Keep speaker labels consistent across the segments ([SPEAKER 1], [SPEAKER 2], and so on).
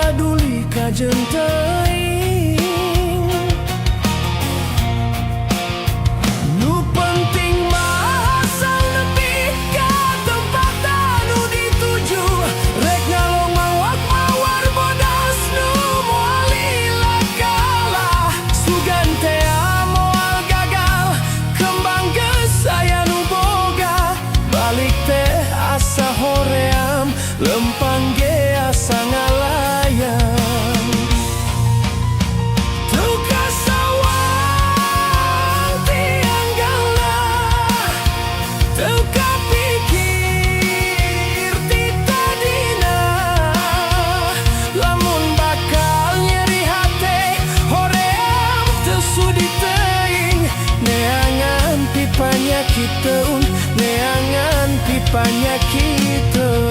[SPEAKER 1] paduli kajen teuing. Nu penting mah asal nepi ka tempat anu dituju. Rek ngalong mawak mawar bodas nu moal lila kalah. Sugan teh moal gagal kembang geus aya nu boga. Balik teh asa hoream lempang ge asa ngalayang. Teu kasawang tianggala, teu kapikir ti tadina. Lamun bakal nyeri hate hoream teu sudi teuing. Neangan pipa nyakiteun, neangan pipa nyakiteun.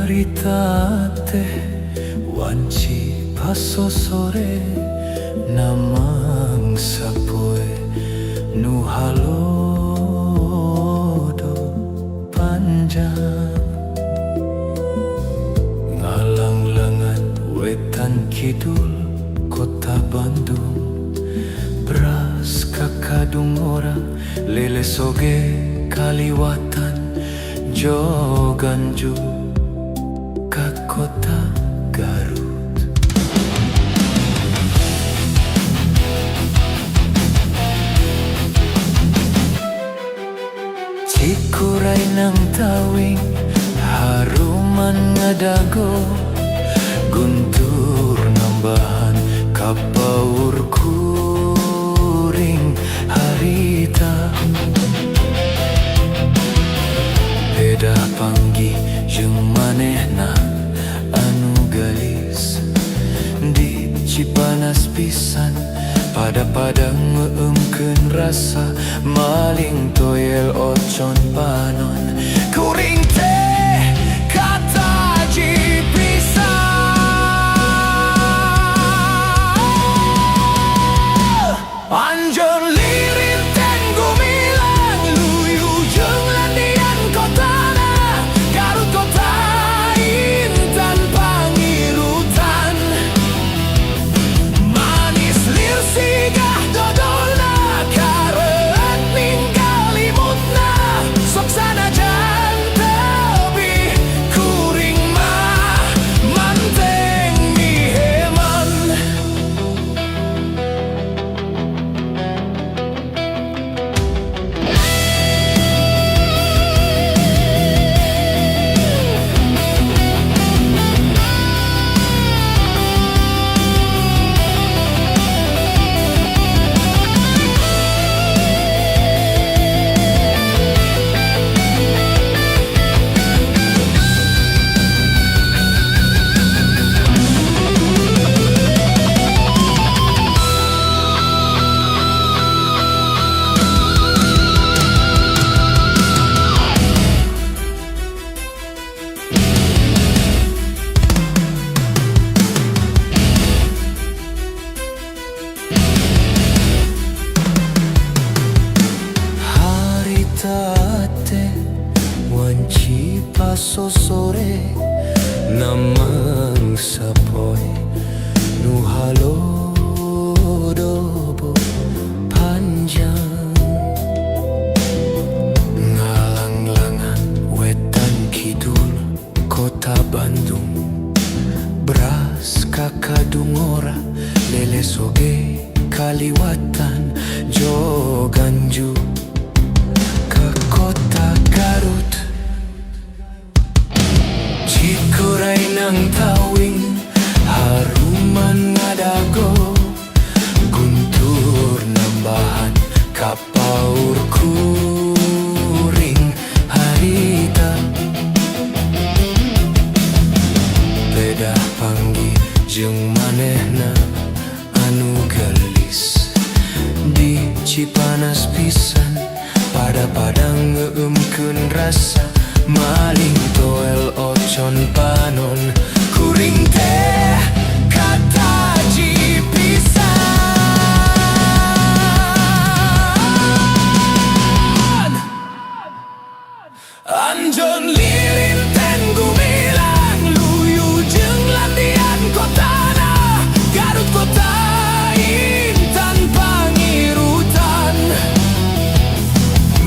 [SPEAKER 2] Harita teh wanci paso sore namang sapoe nu halodo panjang ngalang lengan wetan kidul kota Bandung beras kakadung orang lele soge kaliwatan joganju kota Garut. Cikuray ng tawing, haruman nga dago, guntur ng bahan, kapaur kuring harita. Beda panggi yung manehna anu galis, di Cipanas pisan pada ngeumkeun rasa, maling toyel ocon panon, kuring teh kata jipisah. Anjeun lirin ten gumilang, luyu jeung landian kotana, Garut kota intan pangirutan. Manis lir sigah dodolna, kareut ninggal limutna, sok sanajan teubi kuring mah manteng miheman. Tate wanci paso sore, namang sapoy nu halodobo panjang. Ngalang-langan wetan kidul kota Bandung, beras kakadungora lele soge kaliwatan joganju kota Garut. Cikuray ng tawing, haruman nga dago, guntur ng bahan, kapaur kuring harita. Beda panggi jeung manehna anu gelis, di Cipanas pisan pada ngeumkeun rasa, maling toel ocon panon, kuring teh kata jipisan. Anjeun lirin ten gumilang, luyu jeung landian kotana, Garut kota intan pangirutan.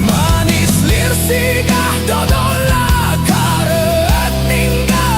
[SPEAKER 2] Manis lir sigah dodolna, kareut ninggal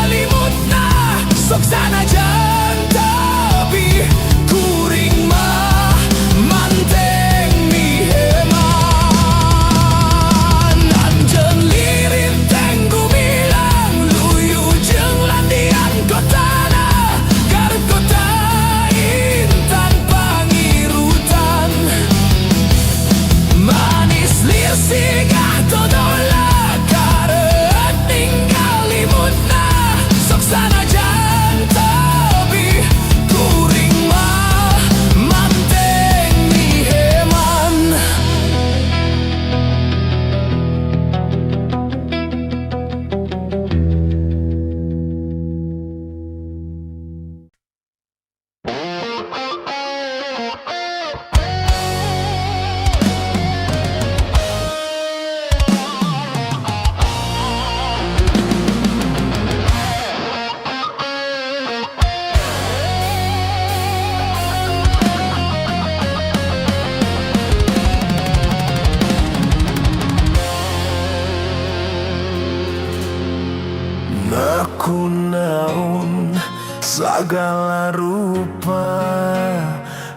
[SPEAKER 1] Aku naon segala rupa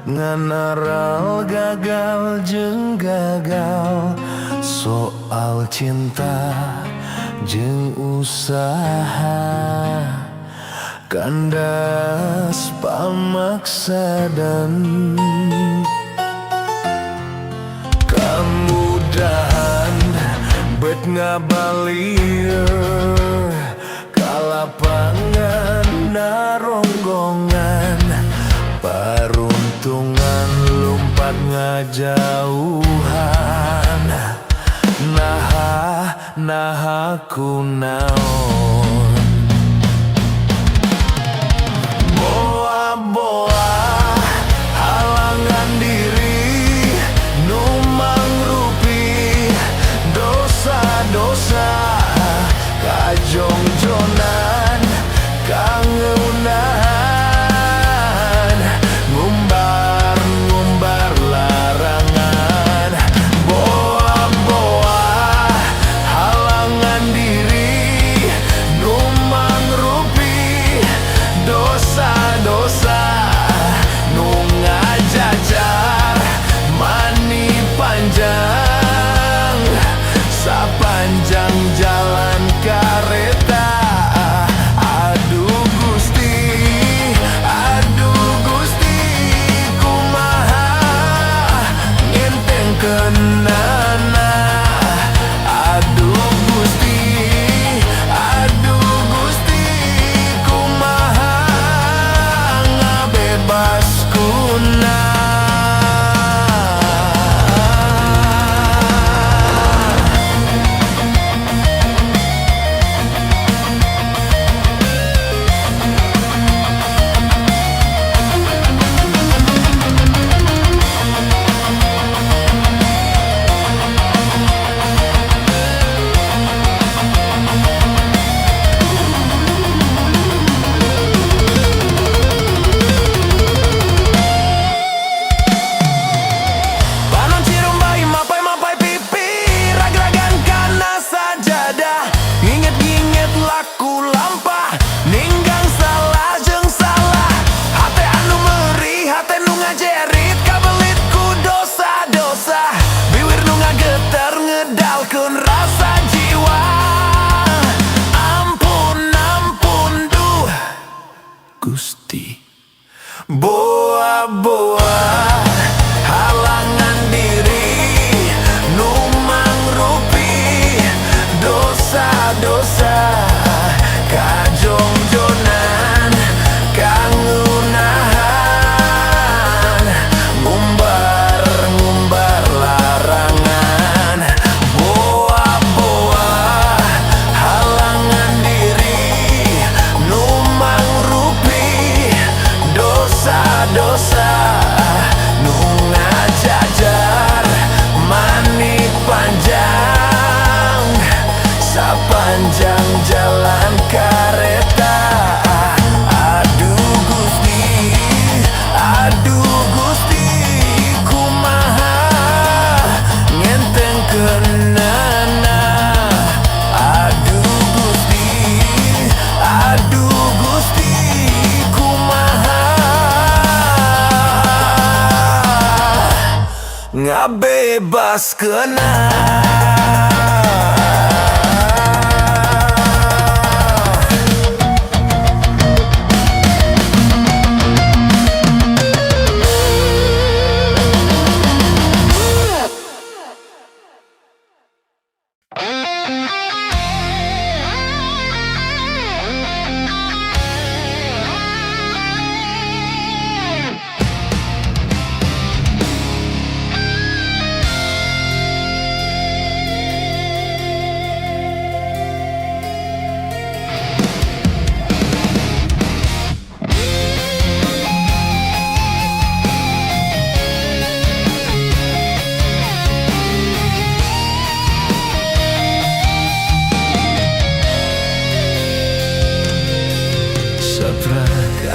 [SPEAKER 1] nganaral gagal jeung gagal soal cinta jeung usaha kandas pamaksa dan kemudahan bet ngabalieur kalapangan naronggongan peruntungan lompat ngajauhan nah aku naon boa-boa halangan diri nu mangrupi dosa-dosa kajongjonan kangeunahan ngumbar larangan boa-boa halangan diri nu mangrupi dosa-dosa nu ngajajar mani panjang sapanjang jalan kareta. Aduh Gusti kumaha ngentengkeunana. Aduh Gusti kumaha ngabebaskunna. Gusti boa-boa halangan diri nu mangrupi dosa-dosa kajongjonan kangeunahan ngumbar larangan boa-boa halangan diri nu mangrupi dosa-dosa nu ngajajar mani panjang sapanjang jalan kareta. Aduh Gusti kumaha ngentengkeunana. Aduh Gusti kumaha ngabebaskeunna.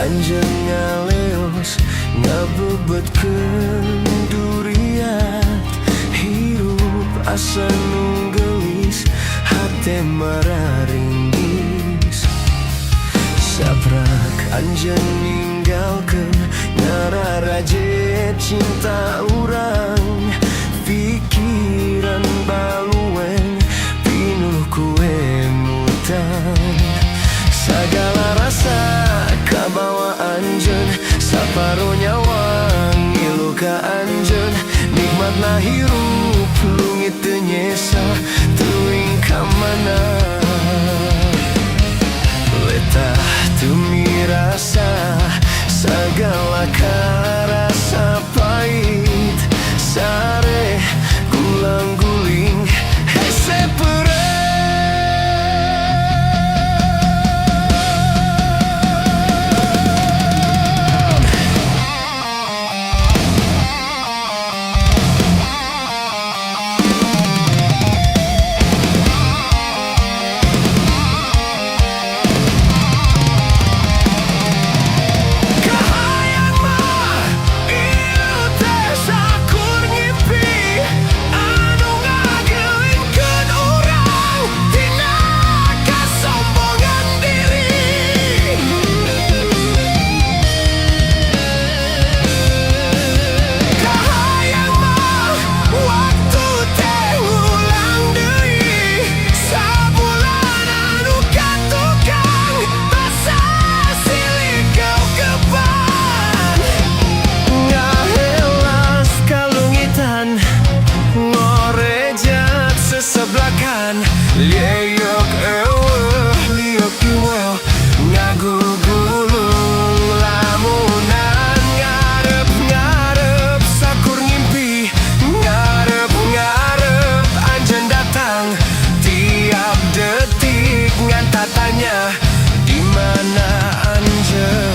[SPEAKER 1] Kanjeng ngaleos ngabebetkeun duriat asa nu geus hate mararinggis anjeun ninggalkeun ngararaje cinta urang, pikiran balueng pinuh ku emutan. Sagala rasa kabawa anjeun, saparo nyawa ngilu ka anjeun. Nikmatna hirup lungit teu nyesa, teuing ka mana. Letah teu mirasa sagala karasa pait, sare gulang-guling hese peureuh. Sebelakan liuk eueuh liuk kiwel ngagugulung lamunan ngarep-ngarep sakur ngimpi, ngarep-ngarep anjeun datang tiap detik ngan tatanya di mana anjeun.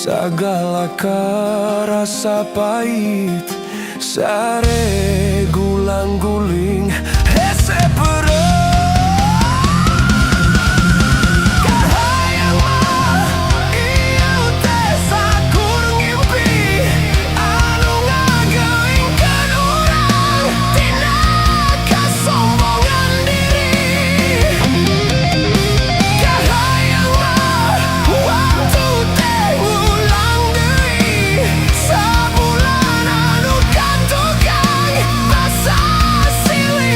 [SPEAKER 1] Sagala karasa pait, sare gulang-guling hese peureuh.
[SPEAKER 2] Silih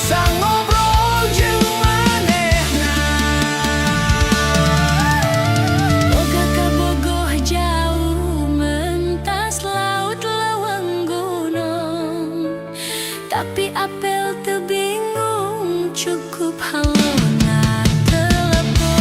[SPEAKER 2] bisa ngobrol jeung manehna.
[SPEAKER 3] Boga kabogoh jauh mentas laut leuweung gunung, tapi apel teu bingung cukup halona telepon.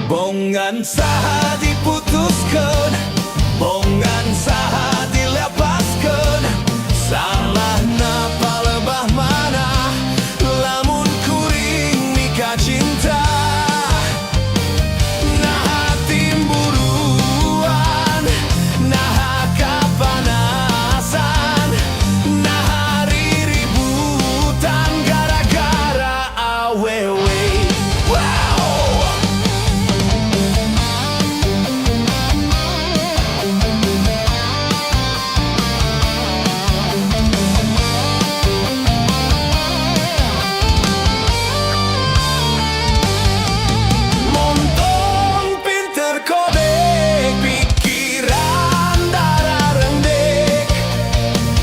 [SPEAKER 2] Bongan saha diputuskeun, bongan saha dilepaskeun, salahna palebah mana lamun kuring mika cinta. Naha timburuan, naha kapanasan, naha riributan gara-gara awewe. Wow! Montong pinter kodek, pikiran dararendek,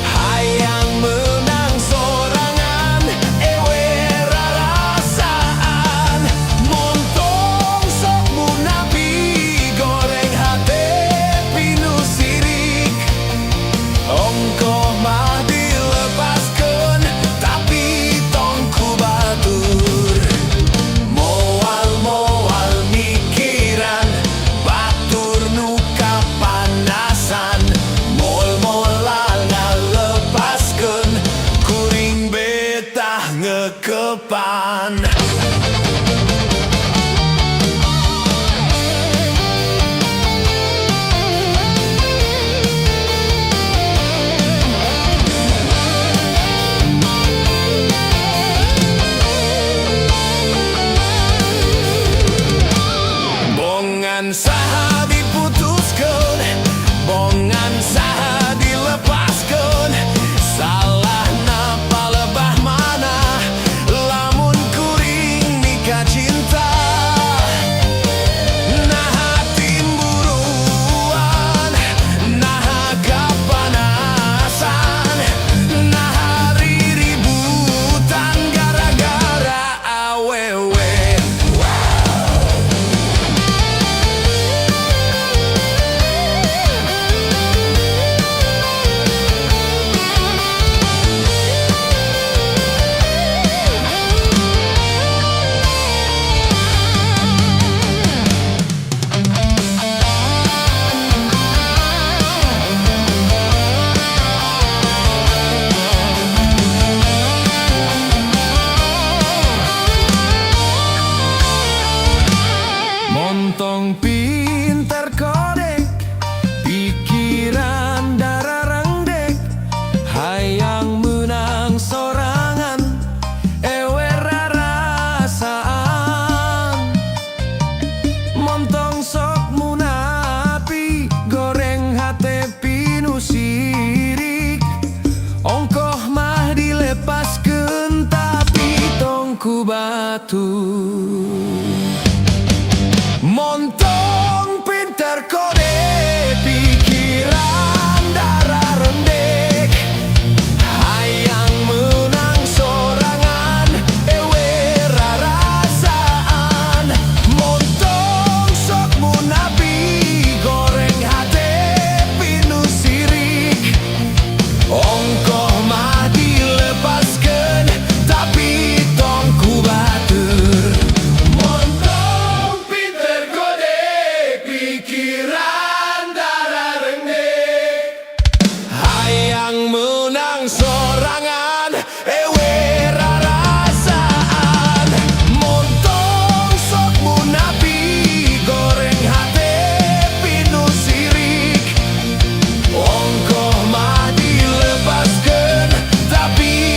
[SPEAKER 2] hayang menang sorangan, ewe rarasaan. Montong sok munapi, goreng hate pinu sirik, ongkoh mah dilepaskeun, tapi tong ku batur. Moal-moal mikiran, batur nu kapanasan, moal-moal ngalepaskeun, kuring betah ngekepan. Bongan saha diputuskeun, bongan saha dilepaskeun, salahna palebah mana lamun kuring mika cinta. Naha timburuan, naha kapanasan, naha riributan gara-gara awewe. Montong pinter kodek, pikiran dararendek, hayang menang sorangan, ewe rarasaan. Montong sok munapi, goreng hate pinu sirik, ongkoh mah dilepaskeun, tapi tong ku batur. Montong pinter kodek, pikiran dararendek, hayang menang sorangan, ewe rarasaan. Montong sok munapi, goreng hate pinu sirik, ongkoh mah dilepaskeun, tapi tong ku batur. Montong pinter kodek, pikiran dararendek, hayang menang sorangan, ewe rarasaan. Montong sok munapi, goreng hate pinu sirik, ongkoh mah dilepaskeun, tapi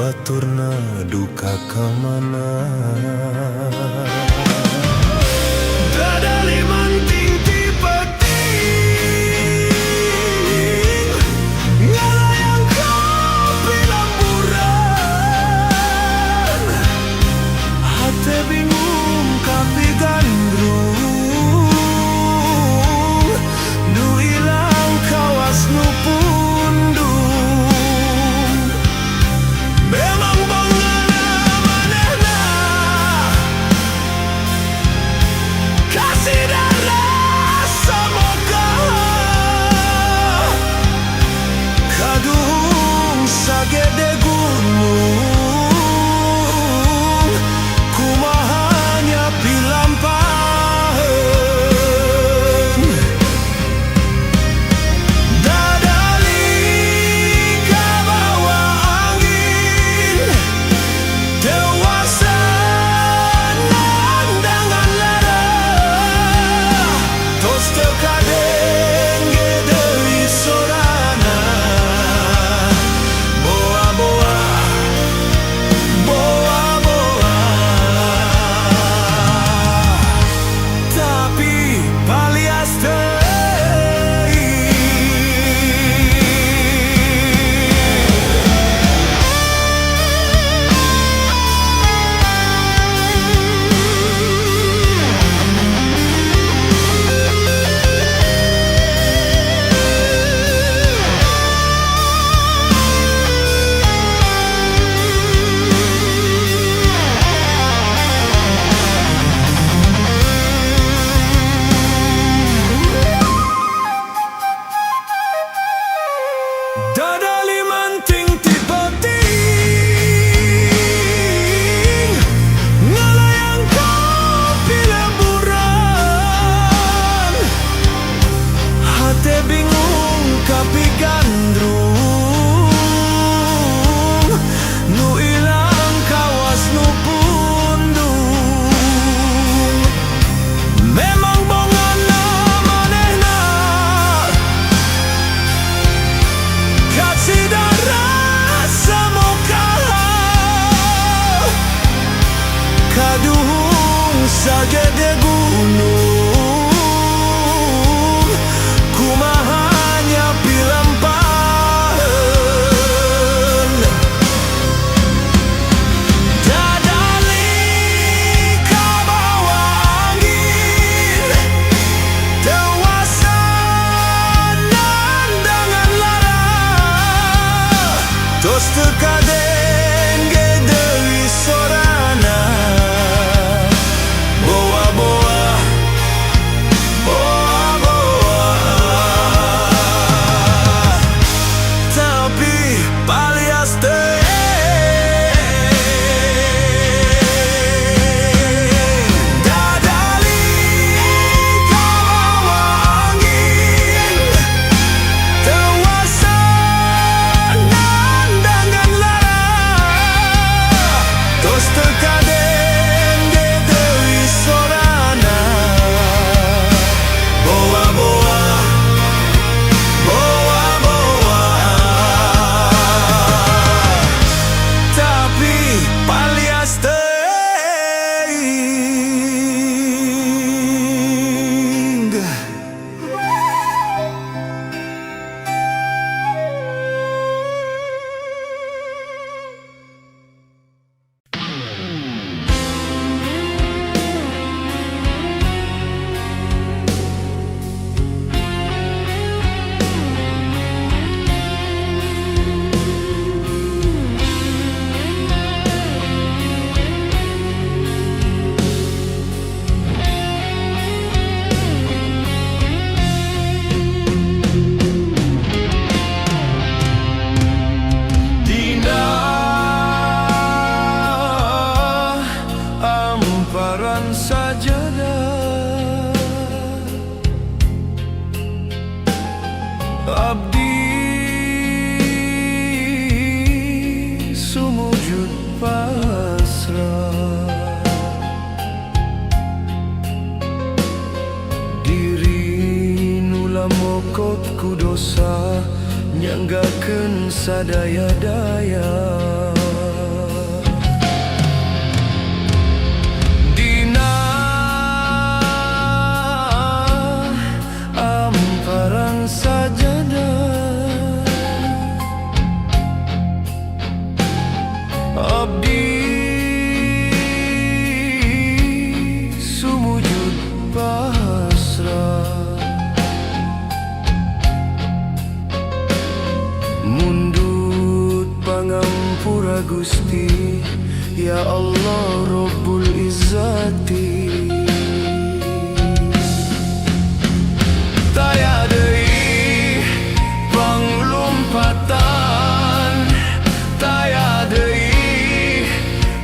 [SPEAKER 1] baturna duka kemana.
[SPEAKER 2] Dadali manting ti peting ngalayang kopi lamburan, hati bingung kapi gandrung, nu ilang kawas nu pundung. Memang bangana manehna kasih dan rasa moga kadung sagede gunung, kumahanya pilampahan. Dadali kabawa angin, dewasa nandangan lara, tos terkadang gedei sorana. Boa-boa, boa-boa, tapi palias teuing. Dadali manting ti peting ngalayang kopi lemburan, hati bingung kapi gandrung, nu ilang kawas nu pundung. Memang bongana manehna kasih dan rasa moga kadung sagede gunung, kumahanya pilampahan. Dadali kabawa angin, dewasa nandangan lara, tos terkadang gedei sorana. Boa-boa, boa-boa, tapi palias teuing. Dadali kabawa angin, dewasa nandangan lara, tos terkadang gedei sorana. Boa-boa, boa-boa, tapi palias teuing. Dina amparan sajadah, abdi sumujud pasrah. Diri nula mokot ku dosa, nyanggakeun sadaya-daya. abdi sumujud pasrah, mundut pangampura Gusti, ya Allah Rabbul Izzati. Tayadei panglumpatan, tayadei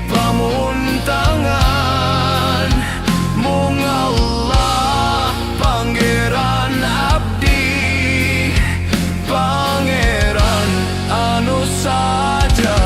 [SPEAKER 2] pamuntangan, mung Allah Pangeran abdi, Pangeran anu sajati.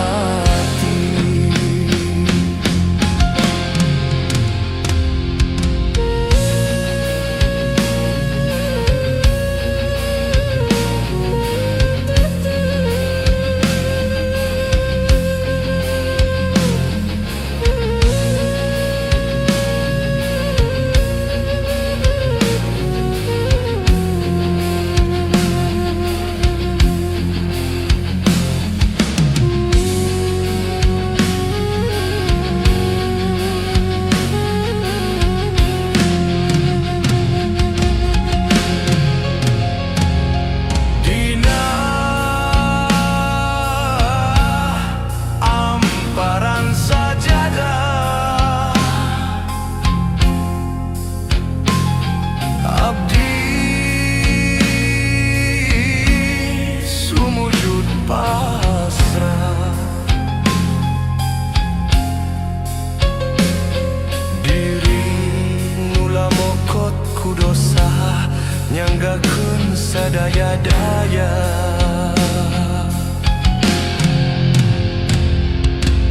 [SPEAKER 2] Nyanggakeun sadaya-daya,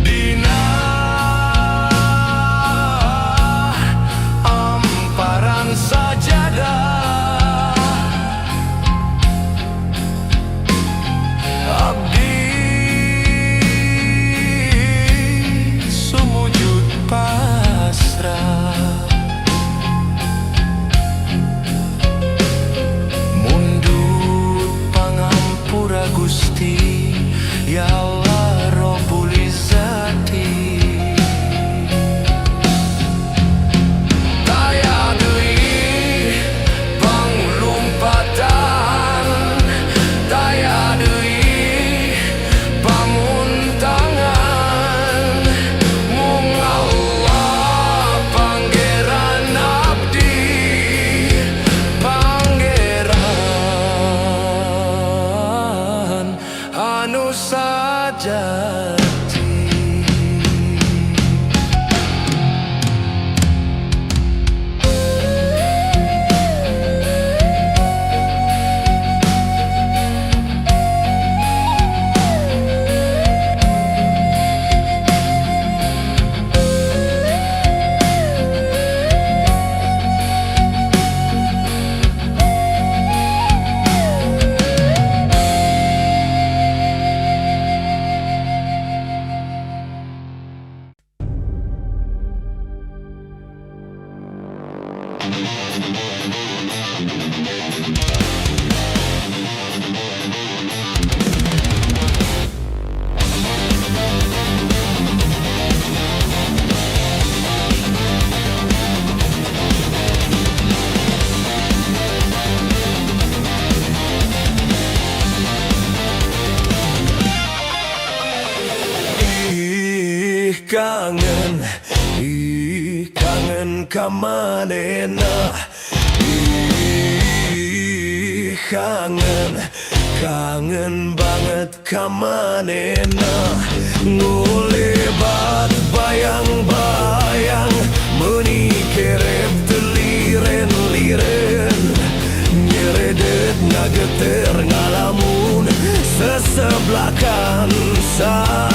[SPEAKER 2] dina amparan sajadah abdi sumujud pasrah, Gusti, ya Allah Rabbul Izzati. Tayadei panglumpatan, tayadei pamuntangan, mung Allah Pangeran abdi, Pangeran anu sajati. Kangen, kangen ka manehna, kangen, kangen banget ka manehna, ngulibat bayang-bayang, meuni kerep teu liren-liren, nyeredet ngageter ngalamun seseblakan sae.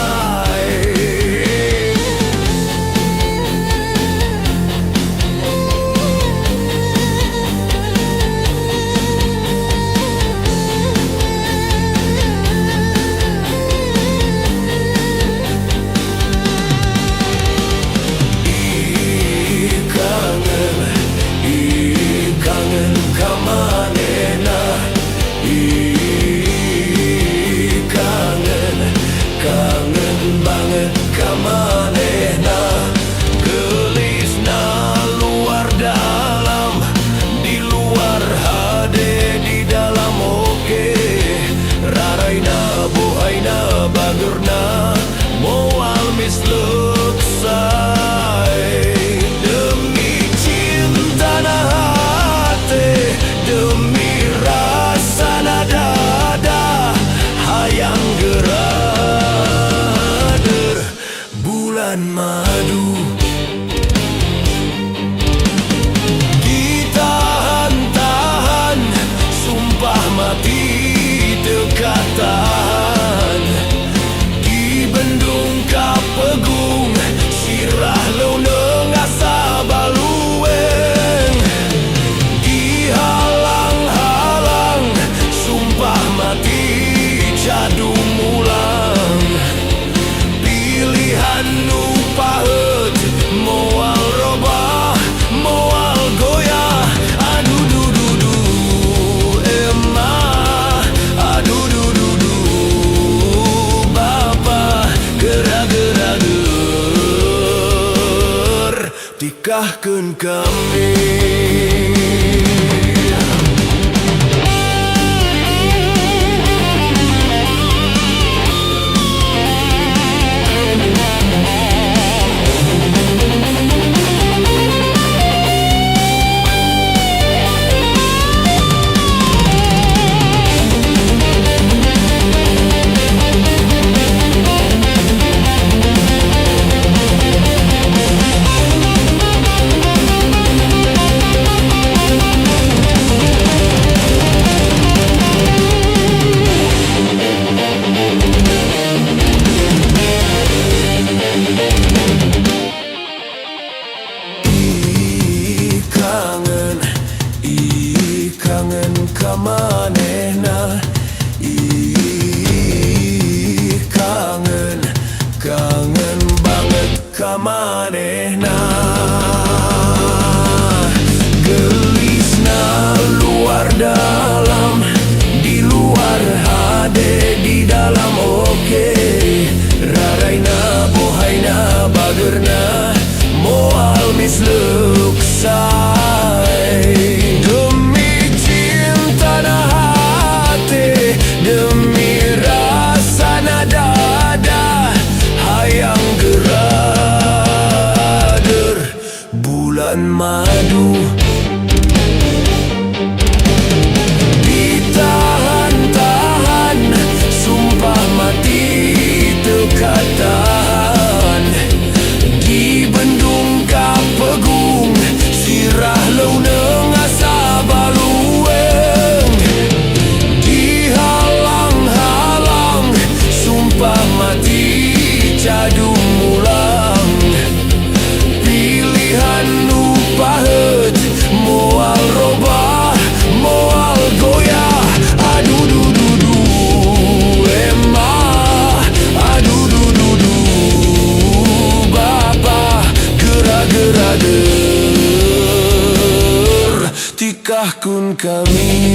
[SPEAKER 2] bulan madu. Ditahan-tahan, sumpah mati dekat tahan. Di bendung kapegung, sirah leuneng asa balueng. Dihalang-halang, sumpah mati jadu mulang. Pilihan nu pahet, moal robah, moal goyah. Aduh du du du, emah. Aduh du du du, bapa. Gerak-gerak ger, tikahkeun kami. Kangen kamanehna, kangen banget kamanehna. Gelisna luar dalam, di luar hade, di dalam oke. Raraina bohaina bagerna, moal misluk say. Demi rasa dada, hayang gerader bulan madu. Ditahan-tahan, sumpah mati dekat tahan. Di bendung kapegung, sirah leuneng asa balueng. Sumpah mati jadu mulang. Pilihan nu pahet, moal robah, moal goyah. Aduh du du du, emah. Aduh du du du, bapa. Gerak-gerak ger, tikahkeun kami.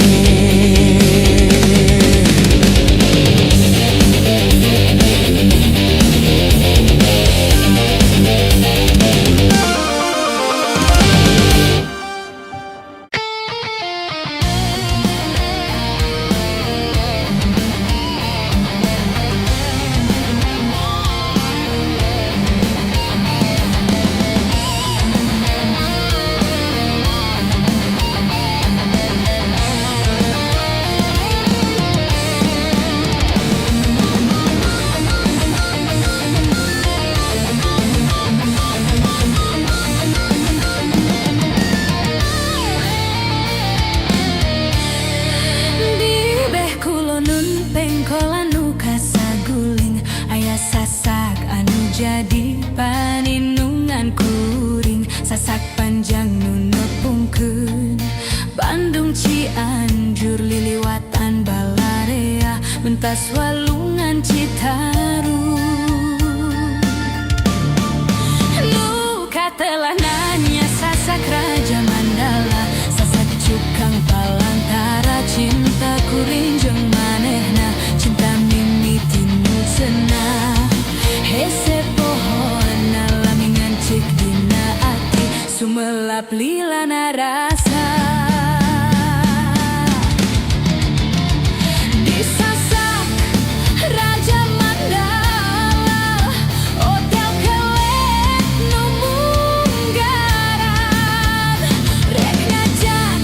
[SPEAKER 3] Jadi paninungan kuring, sasak panjang nu nepungkeun Bandung Cianjur liliwatan Balarea, mentas Walungan Citarum. Nu katelananya sasak Raja Mandala, sasak Cukang Palantara, cinta kuring jeung manehna, cinta mimiti nu cenah. Hese pohon alami ngancik dina ati, sumelap lilana rasa. Disasak Raja Mandala, hotel kelet nu munggaran. Rek ngajak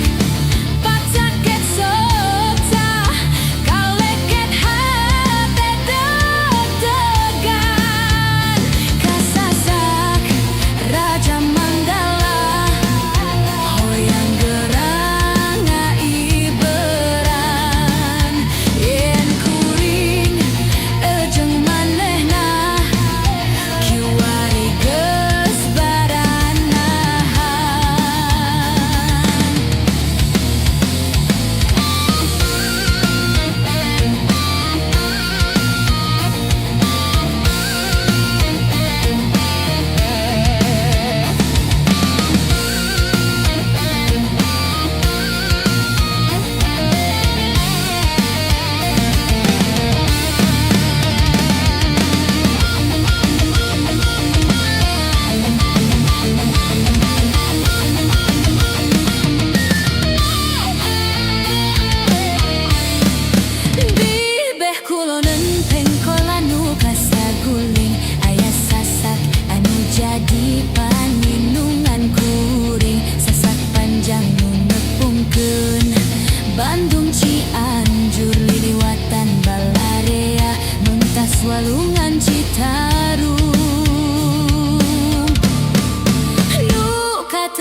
[SPEAKER 3] pacaket sota, kaleket hate deg-degan. Kasasa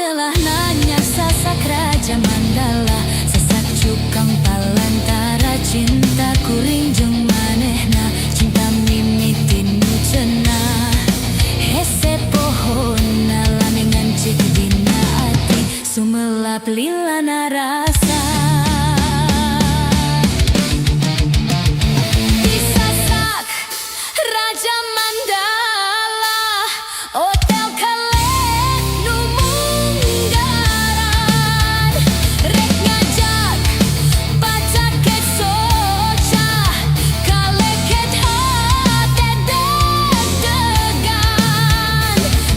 [SPEAKER 3] telah nanya sasak Raja Mandala, sasak cukang palantara cinta kuring jeung manehna, cinta mimiti nu cenah. Hese pohonna lanengan cik dina ati, sumelap lilana rasa. Disasak Raja Mandala, hotel kelek nu munggaran, rek ngajak pacaket soca, kaleket hate deg-degan.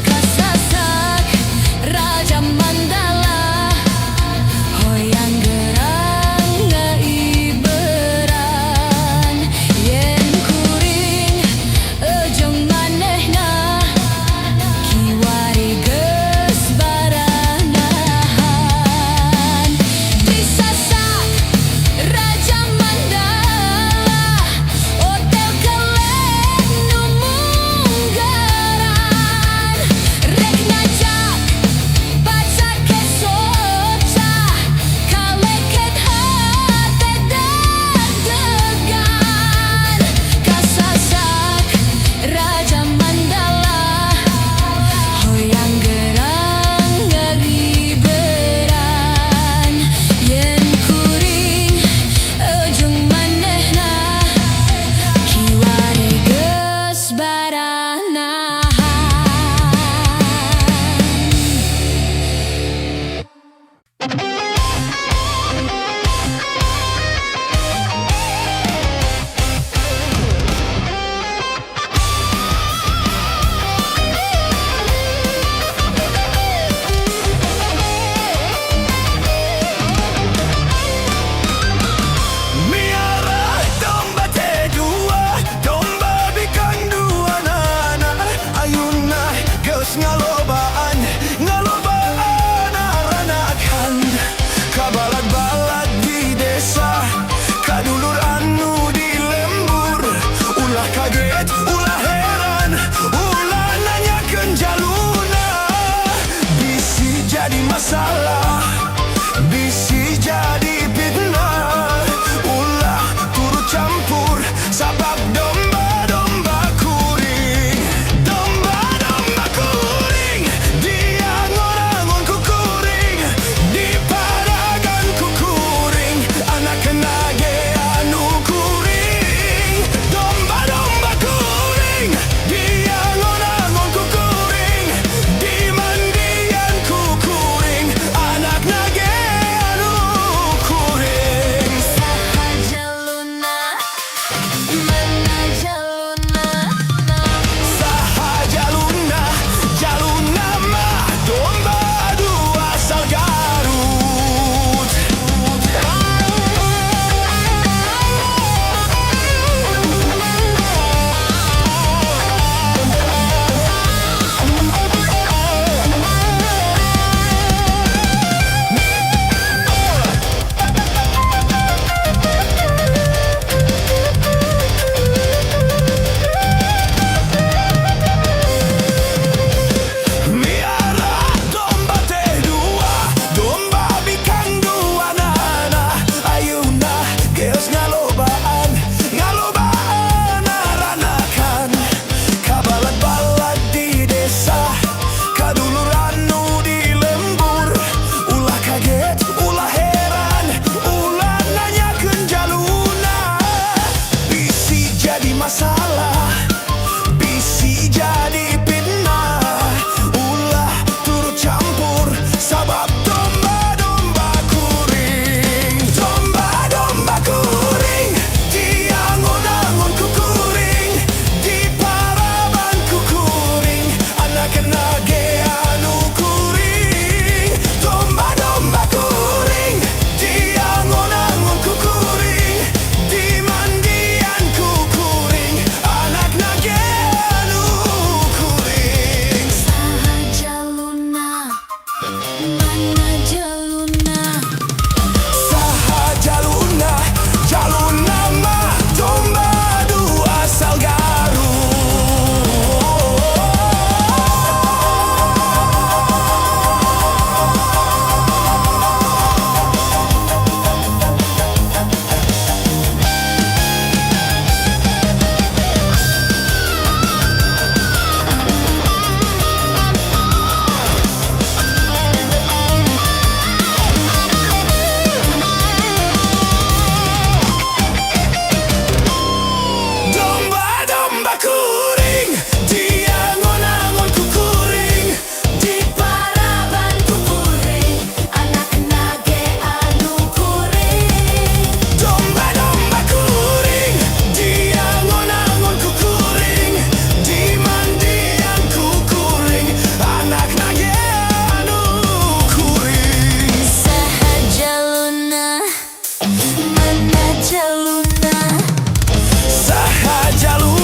[SPEAKER 3] Kasasak Raja Mandala, hoyang gerang ngaiberan, yen kuring ujung manehna, kiwari geus baranahan. Disasak Raja Mandala, hotel kelek nu munggaran, rek ngajak pacaket soca, kaleket hate deg-degan. Kasasak Raja Mandala, hoyang gerang ngariberan, yen kuring ujung manehna, kiwari geus baranahan.
[SPEAKER 2] Miara domba teh dua, domba bikang dua nana, ayuna geus ngalobaan, ngalobaan aranakan. Kabalad-balad di desa, kadulur anu di lembur, ulah kaget, ulah heran, ulah nanyakeun jaluna. Bisi jadi masalah, bisi jadi fitnah, ulah turut campur sabab domba-domba kuring, domba-domba kuring.
[SPEAKER 3] Sahaja Luna
[SPEAKER 2] Sahaja Luna